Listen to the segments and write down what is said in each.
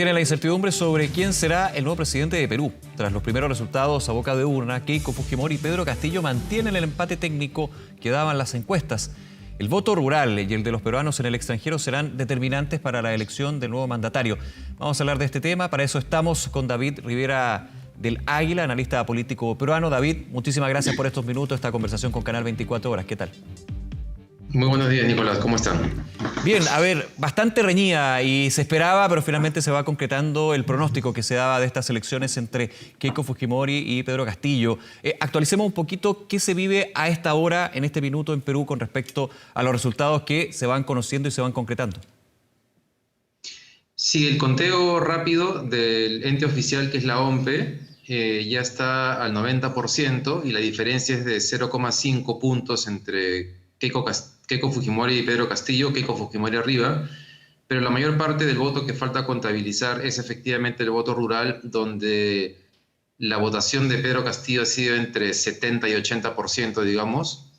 mantiene la incertidumbre sobre quién será el nuevo presidente de Perú. Tras los primeros resultados a boca de urna, Keiko Fujimori y Pedro Castillo mantienen el empate técnico que daban las encuestas. El voto rural y el de los peruanos en el extranjero serán determinantes para la elección del nuevo mandatario. Vamos a hablar de este tema. Para eso estamos con David Rivera del Águila, analista político peruano. David, muchísimas gracias por estos minutos, esta conversación con Canal 24 Horas. ¿Qué tal? Muy buenos días, Nicolás. ¿Cómo están? Bien, a ver, bastante reñida y se esperaba, pero finalmente se va concretando el pronóstico que se daba de estas elecciones entre Keiko Fujimori y Pedro Castillo. Actualicemos un poquito qué se vive a esta hora, en este minuto en Perú, con respecto a los resultados que se van conociendo y se van concretando. Sí, el conteo rápido del ente oficial, que es la OMPE, ya está al 90% y la diferencia es de 0,5 puntos entre Keiko Fujimori y Pedro Castillo, Keiko Fujimori arriba, pero la mayor parte del voto que falta contabilizar es efectivamente el voto rural, donde la votación de Pedro Castillo ha sido entre 70 y 80%, digamos,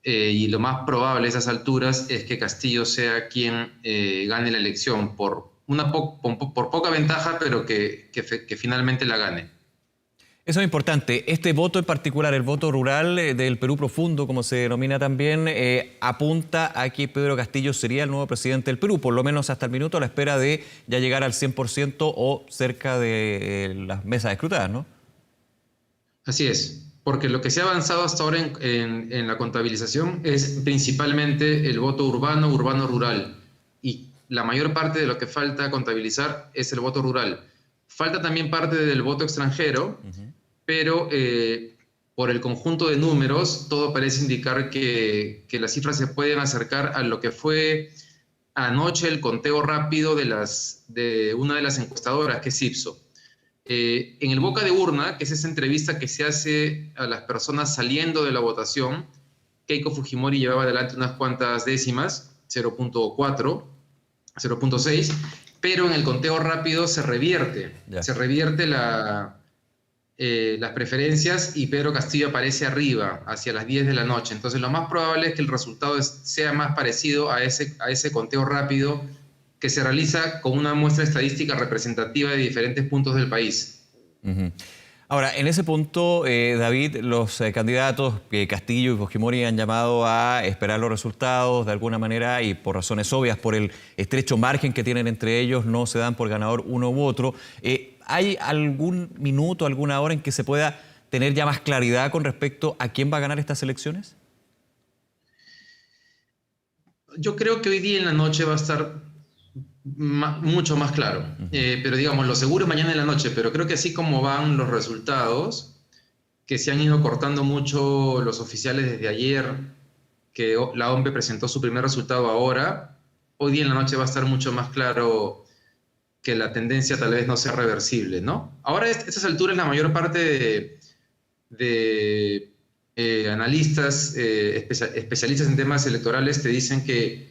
y lo más probable a esas alturas es que Castillo sea quien gane la elección por poca ventaja, pero que finalmente la gane. Eso es importante. Este voto en particular, el voto rural del Perú profundo, como se denomina también, apunta a que Pedro Castillo sería el nuevo presidente del Perú, por lo menos hasta el minuto, a la espera de ya llegar al 100% o cerca de las mesas escrutadas, ¿no? Así es, porque lo que se ha avanzado hasta ahora en la contabilización es principalmente el voto urbano-rural, y la mayor parte de lo que falta contabilizar es el voto rural. Falta también parte del voto extranjero, pero por el conjunto de números, todo parece indicar que las cifras se pueden acercar a lo que fue anoche el conteo rápido de una de las encuestadoras, que es Ipsos. En el boca de urna, que es esa entrevista que se hace a las personas saliendo de la votación, Keiko Fujimori llevaba adelante unas cuantas décimas, 0.4, 0.6, pero en el conteo rápido se revierte las preferencias y Pedro Castillo aparece arriba, hacia las 10 de la noche. Entonces lo más probable es que el resultado sea más parecido a ese conteo rápido que se realiza con una muestra estadística representativa de diferentes puntos del país. Ahora, en ese punto, David, los candidatos Castillo y Fujimori han llamado a esperar los resultados de alguna manera y por razones obvias, por el estrecho margen que tienen entre ellos, no se dan por ganador uno u otro. ¿Hay algún minuto, alguna hora en que se pueda tener ya más claridad con respecto a quién va a ganar estas elecciones? Yo creo que hoy día en la noche va a estar mucho más claro, pero digamos, lo seguro es mañana en la noche, pero creo que así como van los resultados, que se han ido cortando mucho los oficiales desde ayer, que la OMPE presentó su primer resultado ahora, hoy día en la noche va a estar mucho más claro que la tendencia tal vez no sea reversible, ¿no? Ahora a estas alturas la mayor parte de analistas, especialistas en temas electorales te dicen que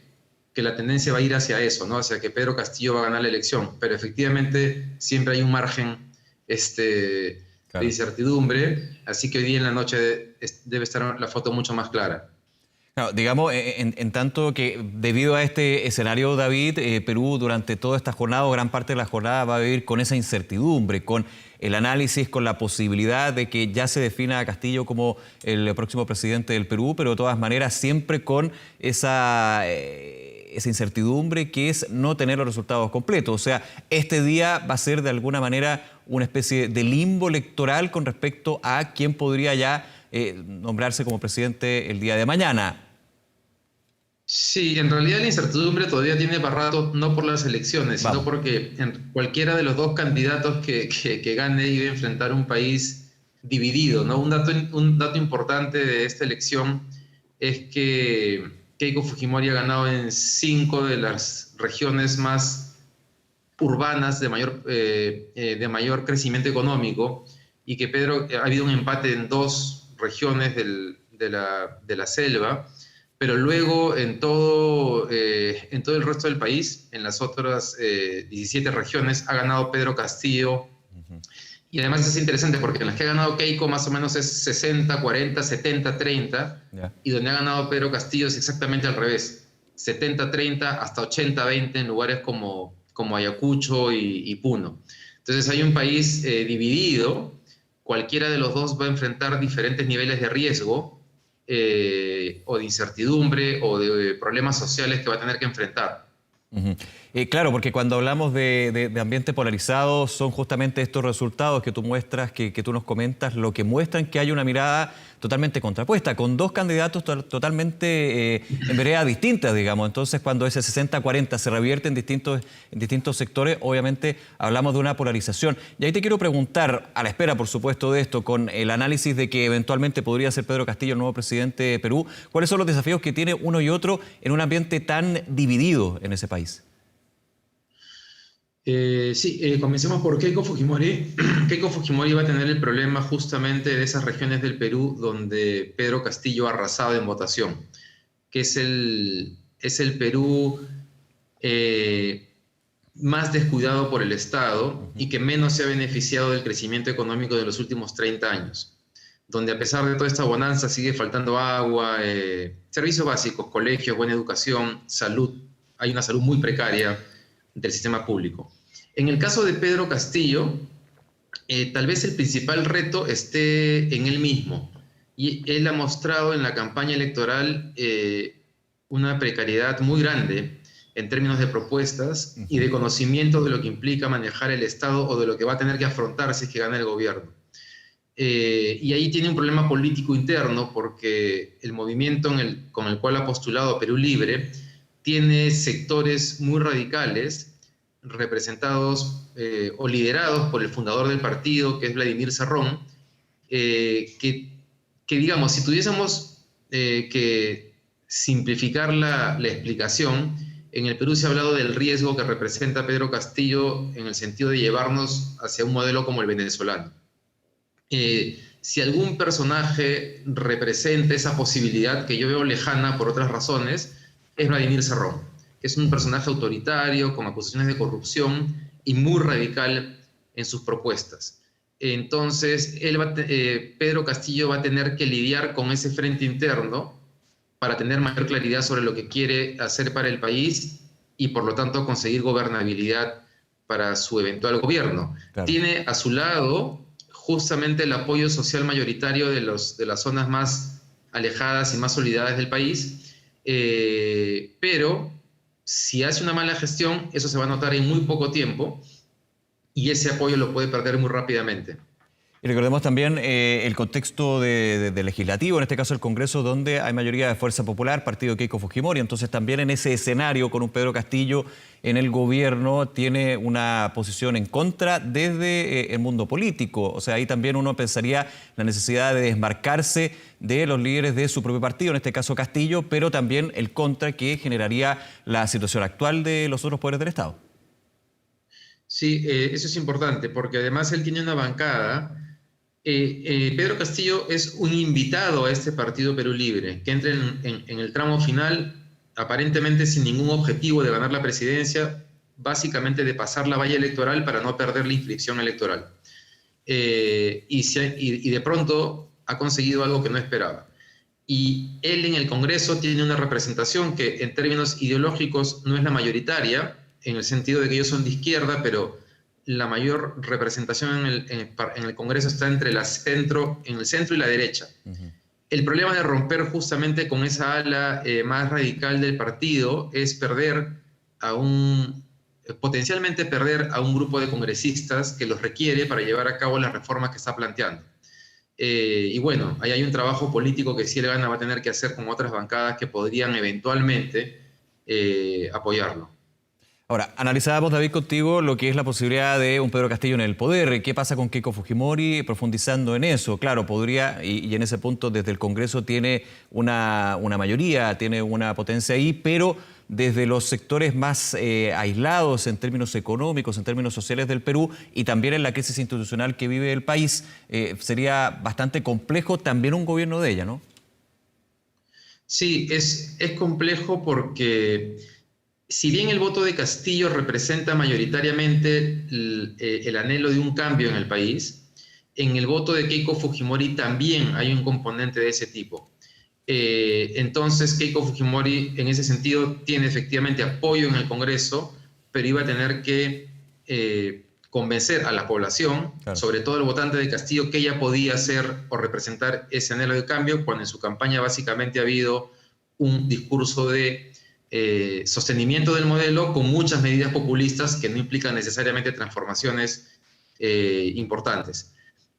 la tendencia va a ir hacia eso, ¿no? Hacia que Pedro Castillo va a ganar la elección, pero efectivamente siempre hay un margen de incertidumbre, así que hoy día en la noche debe estar la foto mucho más clara. Claro, digamos, en tanto que debido a este escenario, David, Perú durante toda esta jornada o gran parte de la jornada va a vivir con esa incertidumbre, con el análisis, con la posibilidad de que ya se defina a Castillo como el próximo presidente del Perú, pero de todas maneras siempre con esa incertidumbre que es no tener los resultados completos. O sea, este día va a ser de alguna manera una especie de limbo electoral con respecto a quién podría ya nombrarse como presidente el día de mañana. Sí, en realidad la incertidumbre todavía tiene para rato, no por las elecciones, sino porque cualquiera de los dos candidatos que gane iba a enfrentar un país dividido, ¿no? Un dato importante de esta elección es que Keiko Fujimori ha ganado en 5 de las regiones más urbanas de mayor crecimiento económico, y que ha habido un empate en 2 regiones de la selva, pero luego en todo el resto del país, en las otras 17 regiones, ha ganado Pedro Castillo. Y además es interesante porque en las que ha ganado Keiko más o menos es 60-40, 70-30, y donde ha ganado Pedro Castillo es exactamente al revés, 70-30 hasta 80-20 en lugares como como Ayacucho y Puno. Entonces hay un país dividido, cualquiera de los dos va a enfrentar diferentes niveles de riesgo o de incertidumbre o de problemas sociales que va a tener que enfrentar. Ujú. Claro, porque cuando hablamos de ambiente polarizado son justamente estos resultados que tú muestras, que tú nos comentas, lo que muestran que hay una mirada totalmente contrapuesta, con dos candidatos totalmente en veredas distintas, digamos. Entonces, cuando ese 60-40 se revierte en distintos sectores, obviamente hablamos de una polarización. Y ahí te quiero preguntar, a la espera, por supuesto, de esto, con el análisis de que eventualmente podría ser Pedro Castillo el nuevo presidente de Perú, ¿cuáles son los desafíos que tiene uno y otro en un ambiente tan dividido en ese país? Comencemos por Keiko Fujimori. Keiko Fujimori va a tener el problema justamente de esas regiones del Perú donde Pedro Castillo ha arrasado en votación, que es el Perú más descuidado por el Estado y que menos se ha beneficiado del crecimiento económico de los últimos 30 años, donde a pesar de toda esta bonanza sigue faltando agua, servicios básicos, colegios, buena educación, salud. Hay una salud muy precaria del sistema público. En el caso de Pedro Castillo, tal vez el principal reto esté en él mismo. Y él ha mostrado en la campaña electoral una precariedad muy grande en términos de propuestas y de conocimiento de lo que implica manejar el Estado o de lo que va a tener que afrontar si es que gana el gobierno. Y ahí tiene un problema político interno porque el movimiento con el cual ha postulado Perú Libre tiene sectores muy radicales representados o liderados por el fundador del partido, que es Vladimir Cerrón, que digamos, si tuviésemos que simplificar la explicación, en el Perú se ha hablado del riesgo que representa Pedro Castillo en el sentido de llevarnos hacia un modelo como el venezolano. Si algún personaje representa esa posibilidad que yo veo lejana por otras razones, es Vladimir Cerrón, que es un personaje autoritario, con acusaciones de corrupción y muy radical en sus propuestas. Entonces, Pedro Castillo va a tener que lidiar con ese frente interno para tener mayor claridad sobre lo que quiere hacer para el país y, por lo tanto, conseguir gobernabilidad para su eventual gobierno. Claro. Tiene a su lado justamente el apoyo social mayoritario de las zonas más alejadas y más olvidadas del país, pero si hace una mala gestión, eso se va a notar en muy poco tiempo y ese apoyo lo puede perder muy rápidamente. Y recordemos también el contexto de legislativo, en este caso el Congreso, donde hay mayoría de Fuerza Popular, partido Keiko Fujimori. Entonces también en ese escenario, con un Pedro Castillo en el gobierno, tiene una posición en contra desde el mundo político. O sea, ahí también uno pensaría la necesidad de desmarcarse de los líderes de su propio partido, en este caso Castillo, pero también el contra que generaría la situación actual de los otros poderes del Estado. Sí, eso es importante, porque además él tiene una bancada. Pedro Castillo es un invitado a este partido Perú Libre, que entra en el tramo final aparentemente sin ningún objetivo de ganar la presidencia, básicamente de pasar la valla electoral para no perder la inscripción electoral. Y de pronto ha conseguido algo que no esperaba. Y él en el Congreso tiene una representación que en términos ideológicos no es la mayoritaria, en el sentido de que ellos son de izquierda, pero la mayor representación en el Congreso está en el centro y la derecha. Uh-huh. El problema de romper justamente con esa ala más radical del partido es potencialmente perder a un grupo de congresistas que los requiere para llevar a cabo las reformas que está planteando. Y bueno, ahí hay un trabajo político que si él gana va a tener que hacer con otras bancadas que podrían eventualmente apoyarlo. Ahora, analizábamos, David, contigo lo que es la posibilidad de un Pedro Castillo en el poder. ¿Qué pasa con Keiko Fujimori? Profundizando en eso, claro, podría, y en ese punto desde el Congreso tiene una mayoría, tiene una potencia ahí, pero desde los sectores más aislados en términos económicos, en términos sociales del Perú y también en la crisis institucional que vive el país, sería bastante complejo también un gobierno de ella, ¿no? Sí, es complejo porque si bien el voto de Castillo representa mayoritariamente el anhelo de un cambio en el país, en el voto de Keiko Fujimori también hay un componente de ese tipo. Entonces Keiko Fujimori en ese sentido tiene efectivamente apoyo en el Congreso, pero iba a tener que convencer a la población, claro, sobre todo el votante de Castillo, que ella podía hacer o representar ese anhelo de cambio, cuando en su campaña básicamente ha habido un discurso de sostenimiento del modelo con muchas medidas populistas que no implican necesariamente transformaciones importantes.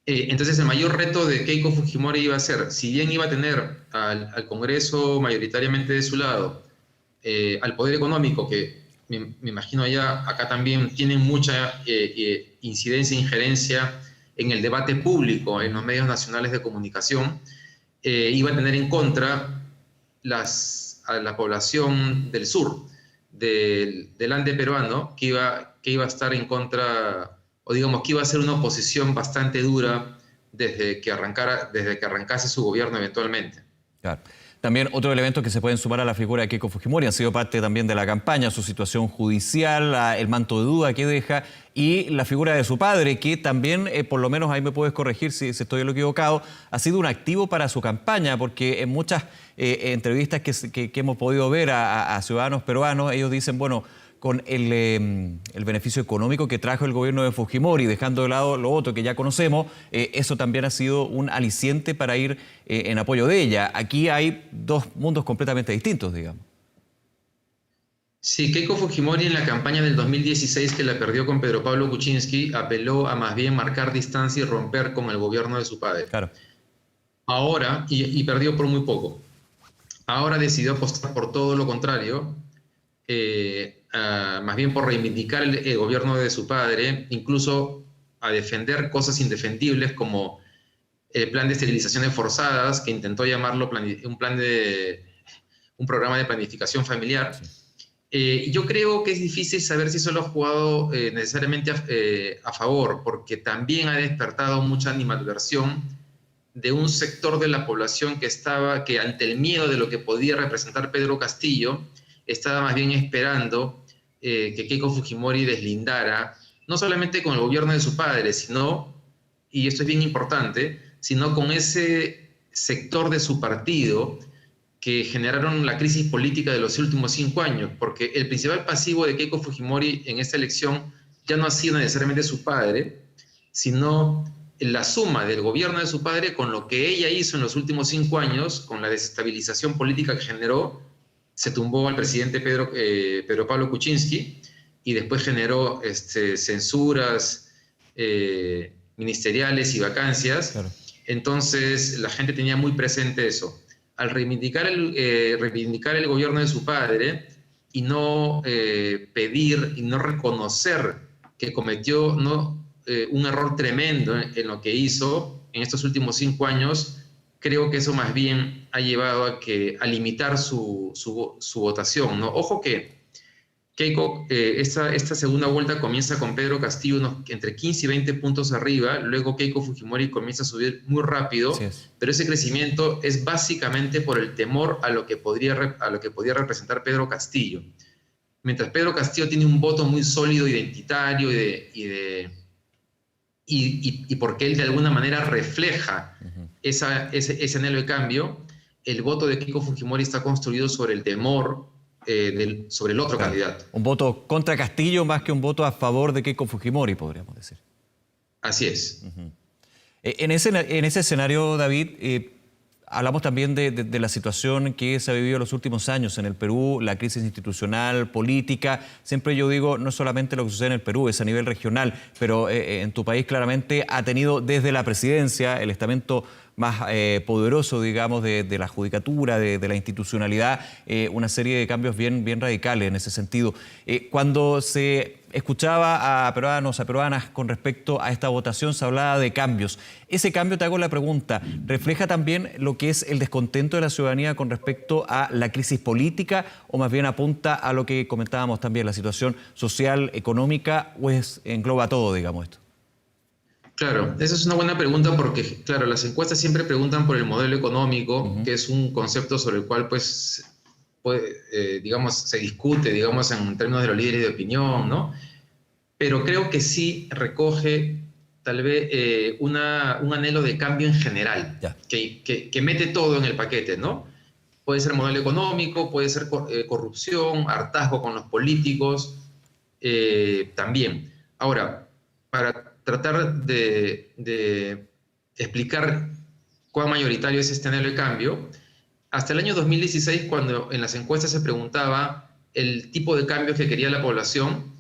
Entonces el mayor reto de Keiko Fujimori iba a ser, si bien iba a tener al Congreso mayoritariamente de su lado, al poder económico, que me imagino ya acá también tienen mucha incidencia e injerencia en el debate público, en los medios nacionales de comunicación, iba a tener en contra a la población del sur, del Ande peruano, que iba a estar en contra, o digamos que iba a ser una oposición bastante dura desde que arrancase su gobierno eventualmente. Claro. También otros elementos que se pueden sumar a la figura de Keiko Fujimori han sido parte también de la campaña, su situación judicial, el manto de duda que deja y la figura de su padre, que también, por lo menos ahí me puedes corregir si estoy en lo equivocado, ha sido un activo para su campaña, porque en muchas entrevistas que hemos podido ver a ciudadanos peruanos, ellos dicen, bueno, con el beneficio económico que trajo el gobierno de Fujimori, dejando de lado lo otro que ya conocemos, eso también ha sido un aliciente para ir en apoyo de ella. Aquí hay dos mundos completamente distintos, digamos. Sí, Keiko Fujimori en la campaña del 2016, que la perdió con Pedro Pablo Kuczynski, apeló a más bien marcar distancia y romper con el gobierno de su padre. Claro. Ahora, y perdió por muy poco, ahora decidió apostar por todo lo contrario, más bien por reivindicar el gobierno de su padre, incluso a defender cosas indefendibles como el plan de esterilizaciones forzadas, que intentó llamarlo un programa de planificación familiar. Sí. Yo creo que es difícil saber si eso lo ha jugado necesariamente a favor, porque también ha despertado mucha animadversión de un sector de la población que ante el miedo de lo que podía representar Pedro Castillo, estaba más bien esperando que Keiko Fujimori deslindara, no solamente con el gobierno de su padre, sino, y esto es bien importante, sino con ese sector de su partido que generaron la crisis política de los últimos 5 años, porque el principal pasivo de Keiko Fujimori en esta elección ya no ha sido necesariamente su padre, sino la suma del gobierno de su padre con lo que ella hizo en los últimos 5 años, con la desestabilización política que generó. Se tumbó al presidente Pedro Pablo Kuczynski y después generó censuras ministeriales y vacancias. Claro. Entonces la gente tenía muy presente eso. Al reivindicar el gobierno de su padre y no pedir y no reconocer que cometió un error tremendo en lo que hizo en estos últimos 5 años, creo que eso más bien ha llevado a limitar su votación, ¿no? Ojo que Keiko, esta segunda vuelta comienza con Pedro Castillo entre 15 y 20 puntos arriba, luego Keiko Fujimori comienza a subir muy rápido, pero ese crecimiento es básicamente por el temor a lo que podría representar Pedro Castillo. Mientras Pedro Castillo tiene un voto muy sólido, identitario y porque él de alguna manera refleja ese anhelo de cambio, el voto de Keiko Fujimori está construido sobre el temor sobre el otro candidato. Un voto contra Castillo más que un voto a favor de Keiko Fujimori, podríamos decir. Así es. En ese escenario, David, hablamos también de la situación que se ha vivido en los últimos años en el Perú, la crisis institucional, política. Siempre yo digo, no solamente lo que sucede en el Perú, es a nivel regional, pero en tu país claramente ha tenido desde la presidencia, el estamento más poderoso, digamos, de la judicatura, de la institucionalidad, una serie de cambios bien radicales en ese sentido. Cuando se escuchaba a peruanos, a peruanas con respecto a esta votación, se hablaba de cambios. Ese cambio, te hago la pregunta, ¿refleja también lo que es el descontento de la ciudadanía con respecto a la crisis política o más bien apunta a lo que comentábamos también, la situación social, económica, o engloba todo, digamos, esto? Claro, esa es una buena pregunta porque, claro, las encuestas siempre preguntan por el modelo económico, que es un concepto sobre el cual, pues, digamos, se discute, digamos, en términos de los líderes de opinión, ¿no? Pero creo que sí recoge, tal vez, un anhelo de cambio en general, que mete todo en el paquete, ¿no? Puede ser modelo económico, puede ser corrupción, hartazgo con los políticos, también. Ahora, para tratar de explicar cuán mayoritario es este anhelo de cambio, hasta el año 2016, cuando en las encuestas se preguntaba el tipo de cambios que quería la población,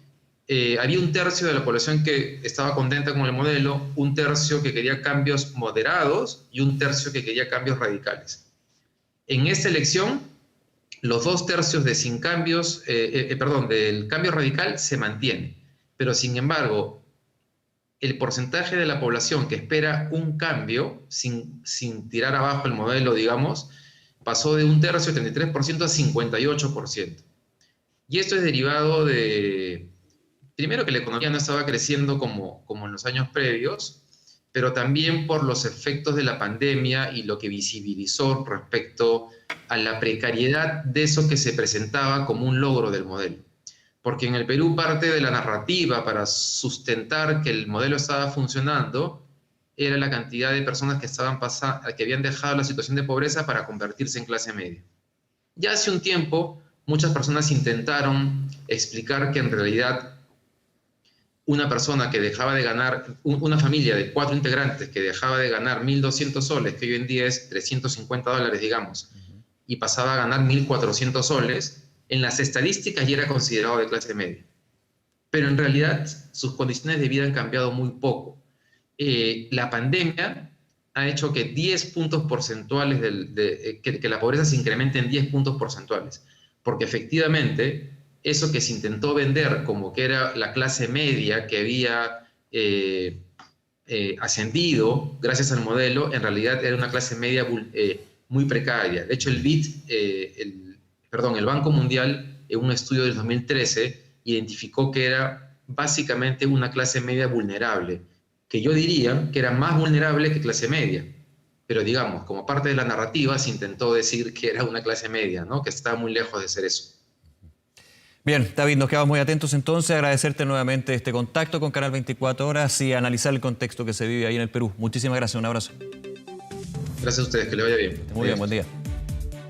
había un tercio de la población que estaba contenta con el modelo, un tercio que quería cambios moderados y un tercio que quería cambios radicales. En esta elección, los 2/3 de sin cambios, del cambio radical se mantiene, pero sin embargo, el porcentaje de la población que espera un cambio sin tirar abajo el modelo, digamos, pasó de 1/3, 33%, a 58%. Y esto es derivado de, primero, que la economía no estaba creciendo como en los años previos, pero también por los efectos de la pandemia y lo que visibilizó respecto a la precariedad de eso que se presentaba como un logro del modelo. Porque en el Perú parte de la narrativa para sustentar que el modelo estaba funcionando era la cantidad de personas que habían dejado la situación de pobreza para convertirse en clase media. Ya hace un tiempo, muchas personas intentaron explicar que en realidad una persona que dejaba de ganar, una familia de 4 integrantes que dejaba de ganar 1.200 soles, que hoy en día es $350, digamos, y pasaba a ganar 1.400 soles, en las estadísticas ya era considerado de clase media. Pero en realidad sus condiciones de vida han cambiado muy poco. La pandemia ha hecho que 10 puntos porcentuales, que la pobreza se incremente en 10 puntos porcentuales, porque efectivamente eso que se intentó vender como que era la clase media que había ascendido gracias al modelo, en realidad era una clase media muy precaria. De hecho, el Banco Mundial, en un estudio del 2013, identificó que era básicamente una clase media vulnerable, que yo diría que era más vulnerable que clase media. Pero digamos, como parte de la narrativa se intentó decir que era una clase media, ¿no? Que estaba muy lejos de ser eso. Bien, David, nos quedamos muy atentos entonces. Agradecerte nuevamente este contacto con Canal 24 Horas y analizar el contexto que se vive ahí en el Perú. Muchísimas gracias, un abrazo. Gracias a ustedes, que le vaya bien. Muy bien, buen día.